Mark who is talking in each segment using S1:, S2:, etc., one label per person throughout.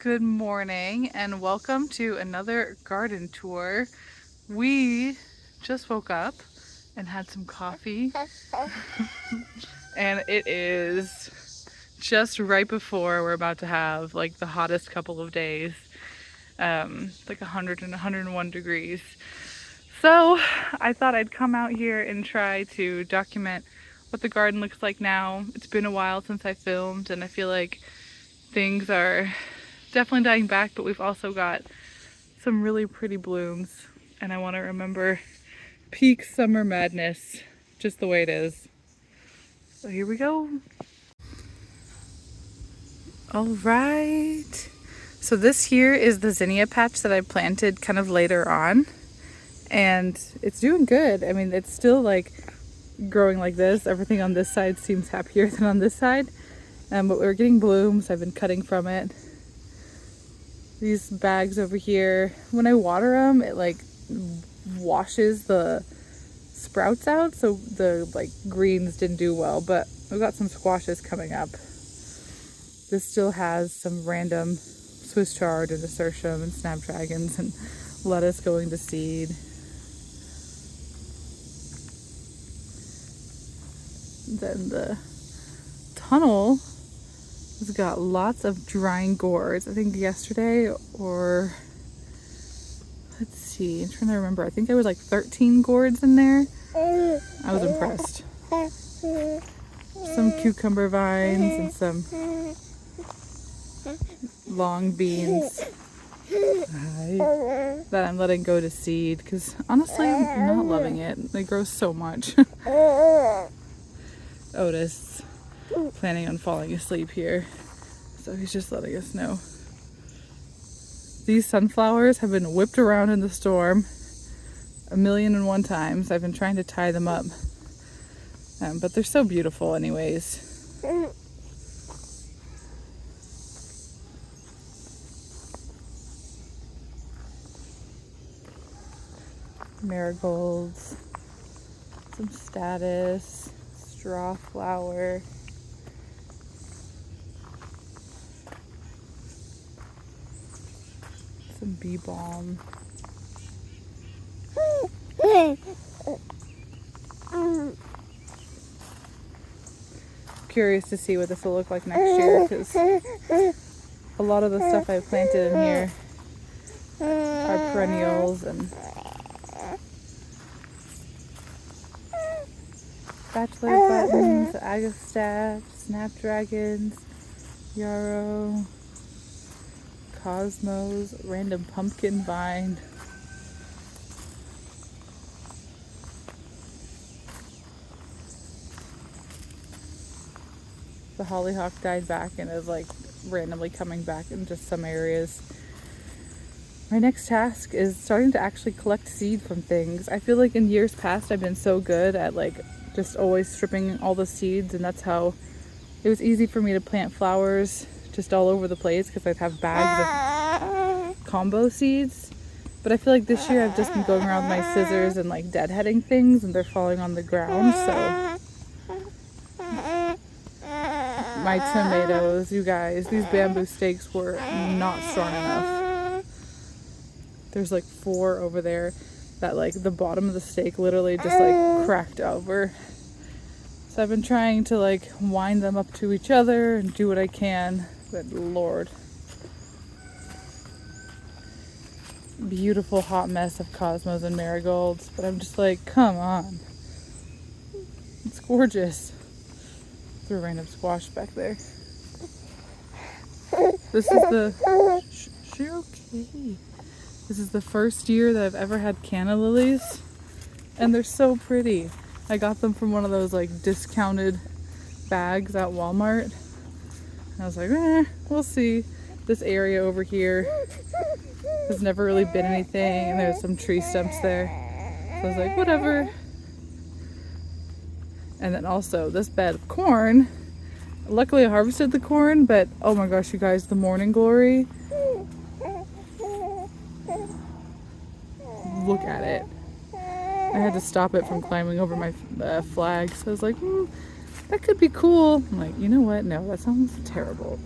S1: Good morning and welcome to another garden tour. We just woke up and had some coffee and it is just right before we're about to have like the hottest couple of days, like 100 and 101 degrees. So I thought I'd come out here and try to document what the garden looks like now. It's been a while since I filmed and I feel like things are definitely dying back, but we've also got some really pretty blooms and I want to remember peak summer madness just the way it is. So here we go. All right. So this here is the zinnia patch that I planted kind of later on and it's doing good. I mean, it's still like growing like this. Everything on this side seems happier than on this side. But we're getting blooms. I've been cutting from it. These bags over here, when I water them, it like washes the sprouts out, so the like greens didn't do well, but we've got some squashes coming up. This still has some random Swiss chard and nasturtium and snapdragons and lettuce going to seed. Then the tunnel has got lots of drying gourds. I think yesterday, or let's see, I'm trying to remember. I think there was like 13 gourds in there. I was impressed. Some cucumber vines and some long beans that I'm letting go to seed because honestly I'm not loving it. They grow so much. Otis planning on falling asleep here, so he's just letting us know. These sunflowers have been whipped around in the storm 1,000,001 times. I've been trying to tie them up, but they're so beautiful anyways. Marigolds, some statice, straw flower, some bee balm. Curious to see what this will look like next year because a lot of the stuff I planted in here are perennials and bachelor buttons, agastache, snapdragons, yarrow, cosmos, random pumpkin vine. The hollyhock died back and is like randomly coming back in just some areas. My next task is starting to actually collect seed from things. I feel like in years past I've been so good at like just always stripping all the seeds, and that's how it was easy for me to plant flowers just all over the place because I'd have bags of combo seeds. But I feel like this year I've just been going around with my scissors and like deadheading things and they're falling on the ground, so my tomatoes, you guys, these bamboo stakes were not strong enough. There's like 4 over there that like the bottom of the stake literally just like cracked over. So I've been trying to like wind them up to each other and do what I can, but Lord. Beautiful hot mess of cosmos and marigolds, but I'm just like, come on. It's gorgeous. Threw a random squash back there. This is the... You're okay. This is the first year that I've ever had canna lilies, and they're so pretty. I got them from one of those like discounted bags at Walmart. And I was like, we'll see. This area over here has never really been anything, and there's some tree stumps there. So I was like, whatever. And then also this bed of corn. Luckily I harvested the corn, but oh my gosh, you guys, the morning glory. Look at it. I had to stop it from climbing over my flag. So I was like, that could be cool. I'm like, you know what? No, that sounds terrible.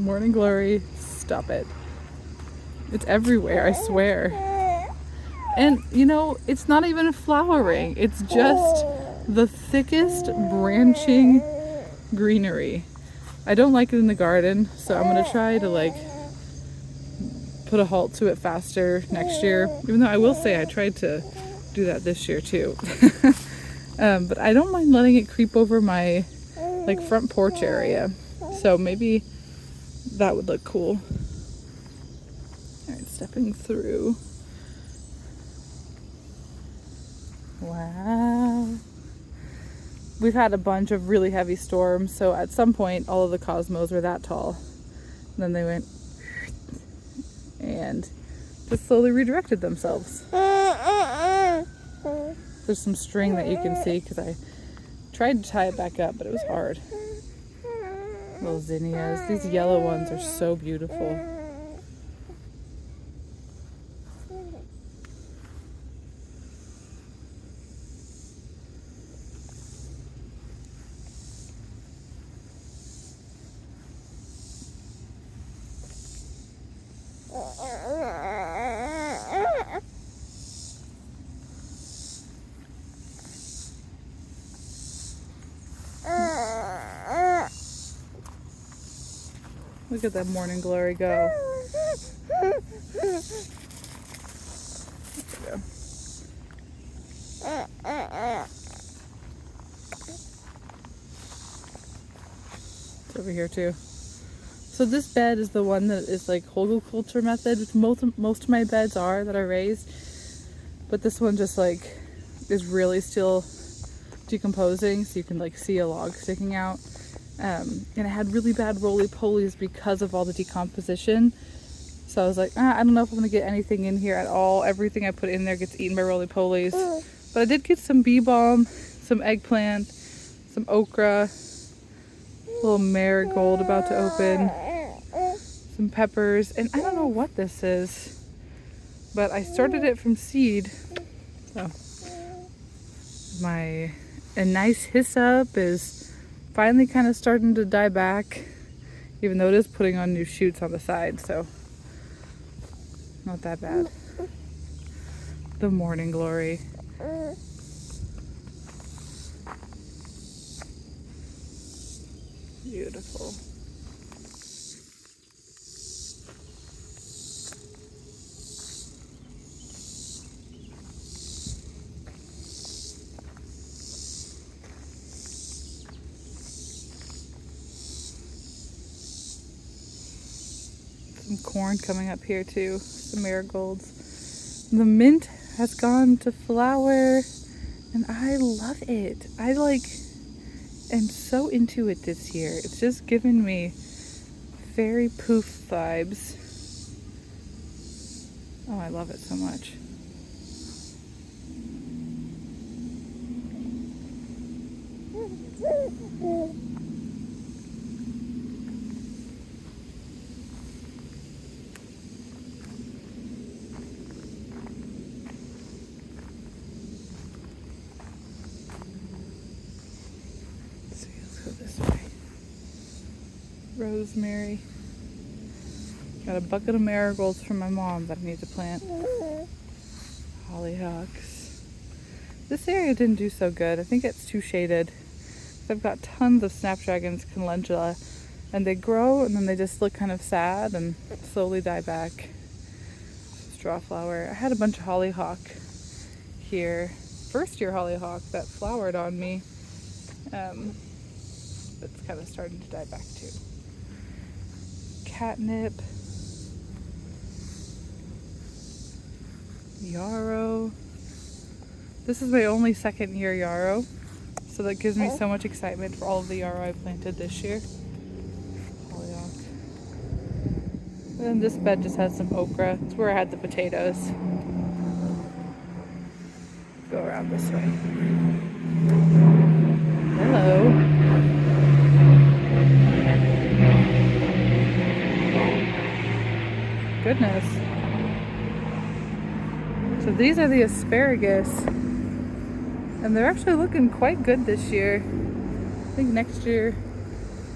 S1: Morning glory. Stop it. It's everywhere, I swear. And you know, it's not even flowering. It's just the thickest branching greenery. I don't like it in the garden, so I'm gonna try to like put a halt to it faster next year. Even though I will say I tried to do that this year too. But I don't mind letting it creep over my like front porch area. So maybe that would look cool. All right, stepping through. Wow. We've had a bunch of really heavy storms, so at some point all of the cosmos were that tall. And then they went and just slowly redirected themselves. There's some string that you can see because I tried to tie it back up, but it was hard. Little zinnias. These yellow ones are so beautiful. Look at that morning glory go. There we go. It's over here too. So this bed is the one that is like horticulture method, which most of my beds are that I raised. But this one just like is really still decomposing, so you can like see a log sticking out. And it had really bad roly-polies because of all the decomposition. So I was like, I don't know if I'm gonna get anything in here at all. Everything I put in there gets eaten by roly-polies. But I did get some bee balm, some eggplant, some okra, a little marigold about to open, some peppers, and I don't know what this is, but I started it from seed. So my nice hyssop is finally kind of starting to die back, even though it is putting on new shoots on the side, so not that bad. The morning glory. Beautiful. Some corn coming up here too, some marigolds. The mint has gone to flower and I love it. I like am so into it this year. It's just given me fairy poof vibes. Oh, I love it so much. Rosemary. Got a bucket of marigolds from my mom that I need to plant. Hollyhocks. This area didn't do so good. I think it's too shaded. I've got tons of snapdragons calendula, and they grow and then they just look kind of sad and slowly die back. Straw flower. I had a bunch of hollyhock here. First year hollyhock that flowered on me. It's kind of starting to die back too. Catnip, yarrow. This is my only second year yarrow, so that gives me so much excitement for all of the yarrow I planted this year. Hollyhock. And then this bed just has some okra. It's where I had the potatoes. Go around this way. Hello. Goodness. So these are the asparagus, and they're actually looking quite good this year. I think next year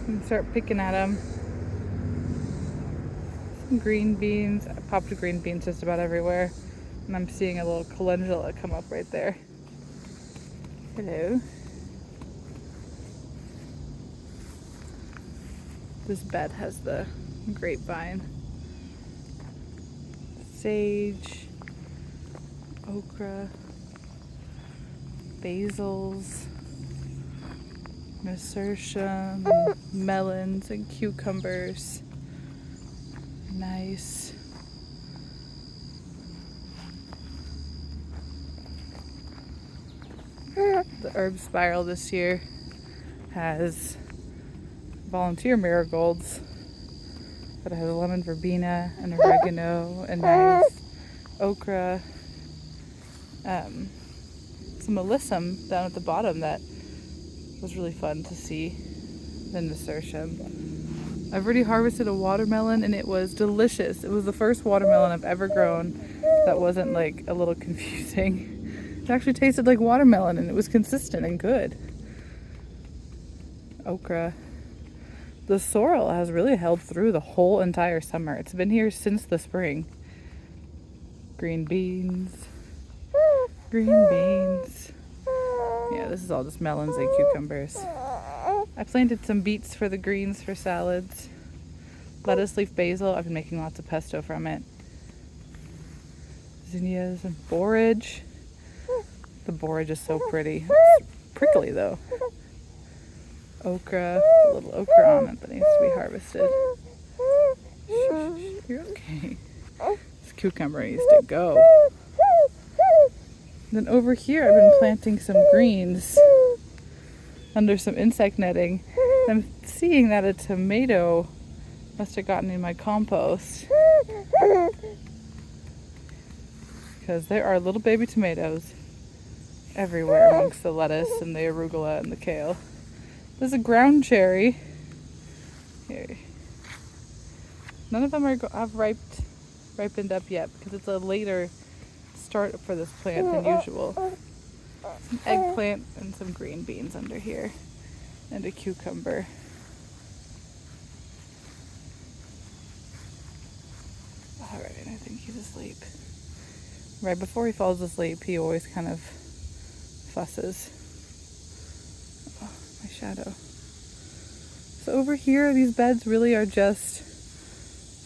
S1: we can start picking at them. green beans. I popped green beans just about everywhere. And I'm seeing a little calendula come up right there. Hello. This bed has the grapevine. Sage, okra, basils, nasturtium, melons and cucumbers. Nice. The herb spiral this year has volunteer marigolds, but it has lemon verbena and oregano and nice okra, some alyssum down at the bottom that was really fun to see, the nasturtium. I've already harvested a watermelon and it was delicious. It was the first watermelon I've ever grown that wasn't like a little confusing. It actually tasted like watermelon and it was consistent and good. Okra. The sorrel has really held through the whole entire summer. It's been here since the spring. Green beans. Green beans. Yeah, this is all just melons and cucumbers. I planted some beets for the greens for salads. Lettuce leaf basil. I've been making lots of pesto from it. Zinnias and borage. The borage is so pretty. It's prickly though. Okra, a little okra on it that needs to be harvested. You're okay. This cucumber needs to go. Then over here I've been planting some greens under some insect netting. I'm seeing that a tomato must have gotten in my compost, because there are little baby tomatoes everywhere amongst the lettuce and the arugula and the kale. There's a ground cherry. Here. None of them have ripened up yet because it's a later start for this plant than usual. Some eggplant and some green beans under here. And a cucumber. Alright, I think he's asleep. Right before he falls asleep, he always kind of fusses. Oh, my shadow. So over here, these beds really are just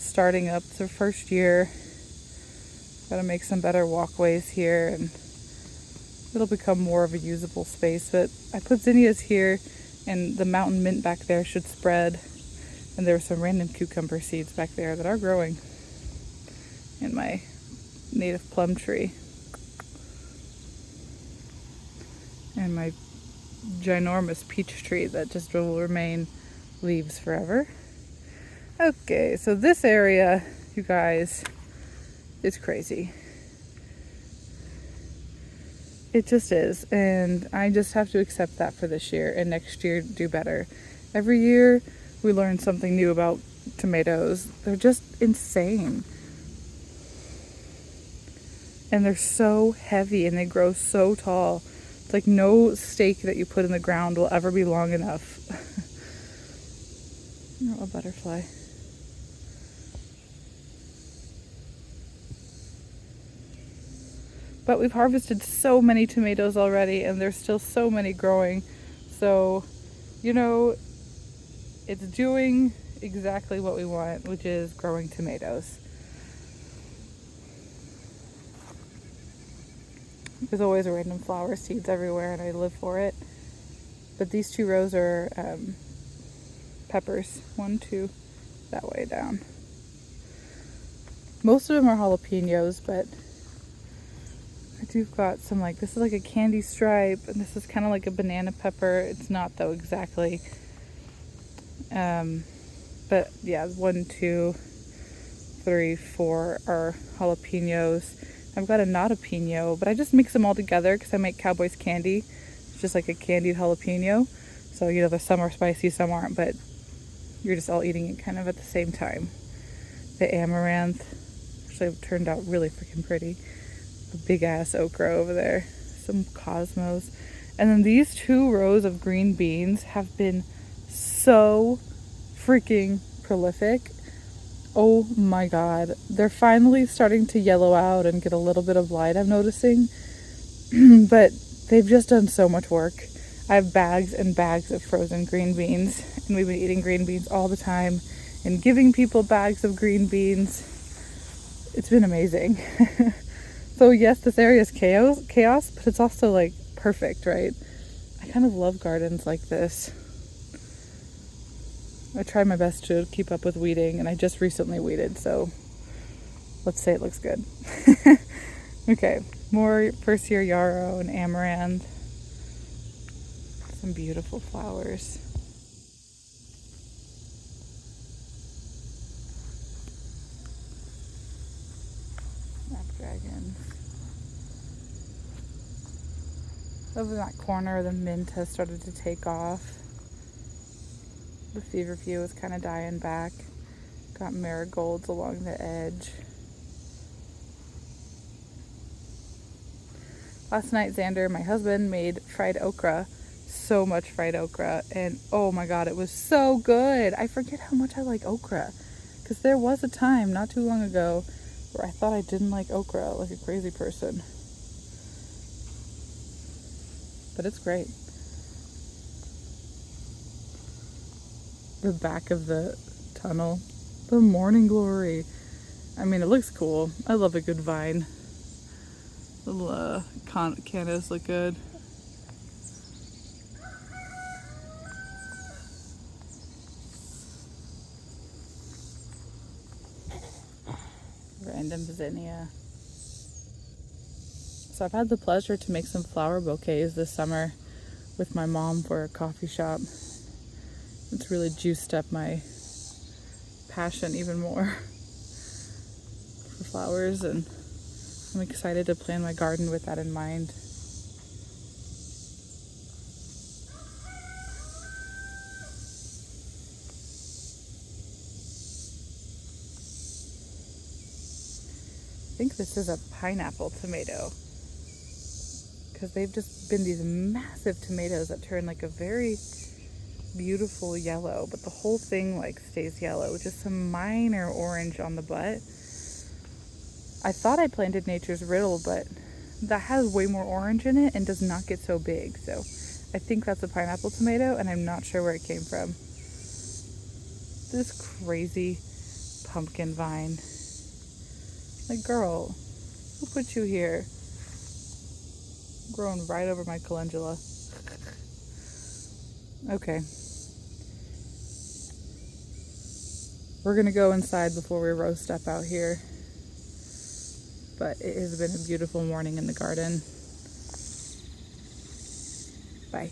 S1: starting up. It's their first year. Gotta make some better walkways here and it'll become more of a usable space. But I put zinnias here and the mountain mint back there should spread. And there were some random cucumber seeds back there that are growing in my native plum tree. And my ginormous peach tree that just will remain leaves forever. Okay, so this area, you guys, is crazy. It just is, and I just have to accept that for this year, and next year do better. Every year we learn something new about tomatoes. They're just insane. And they're so heavy and they grow so tall. It's like no stake that you put in the ground will ever be long enough. Oh, a butterfly. But we've harvested so many tomatoes already and there's still so many growing. So, you know, it's doing exactly what we want, which is growing tomatoes. There's always random flower seeds everywhere and I live for it. But these 2 rows are peppers. 1, 2, that way down. Most of them are jalapenos, but I do got some, like, this is like a candy stripe and this is kind of like a banana pepper. It's not though exactly. But yeah, 1, 2, 3, 4 are jalapenos. I've got a not a pino, but I just mix them all together because I make Cowboys candy. It's just like a candied jalapeno. So, you know, there's some are spicy, some aren't, but you're just all eating it kind of at the same time. The amaranth, actually turned out really freaking pretty. A big ass okra over there. Some cosmos. And then these 2 rows of green beans have been so freaking prolific. Oh my god. They're finally starting to yellow out and get a little bit of light, I'm noticing. But they've just done so much work. I have bags and bags of frozen green beans, and we've been eating green beans all the time and giving people bags of green beans. It's been amazing. So yes, this area is chaos, but it's also like perfect, right? I kind of love gardens like this. I try my best to keep up with weeding, and I just recently weeded, so let's say it looks good. Okay, more first year yarrow and amaranth. Some beautiful flowers. Snapdragons. Over in that corner, the mint has started to take off. The feverfew is kind of dying back. Got marigolds along the edge. Last night, Xander, my husband, made fried okra. So much fried okra. And oh my god, it was so good. I forget how much I like okra. Because there was a time not too long ago where I thought I didn't like okra like a crazy person. But it's great. The back of the tunnel. The morning glory. I mean, it looks cool. I love a good vine. Little cannas look good. Random zinnia. So I've had the pleasure to make some flower bouquets this summer with my mom for a coffee shop. It's really juiced up my passion even more for flowers, and I'm excited to plan my garden with that in mind. I think this is a pineapple tomato, because they've just been these massive tomatoes that turn like a very beautiful yellow, but the whole thing like stays yellow with just some minor orange on the butt. I thought I planted Nature's Riddle, but that has way more orange in it and does not get so big. So I think that's a pineapple tomato, and I'm not sure where it came from. This crazy pumpkin vine. Like, girl, who put you here? Growing right over my calendula. Okay. We're gonna go inside before we roast up out here. But it has been a beautiful morning in the garden. Bye.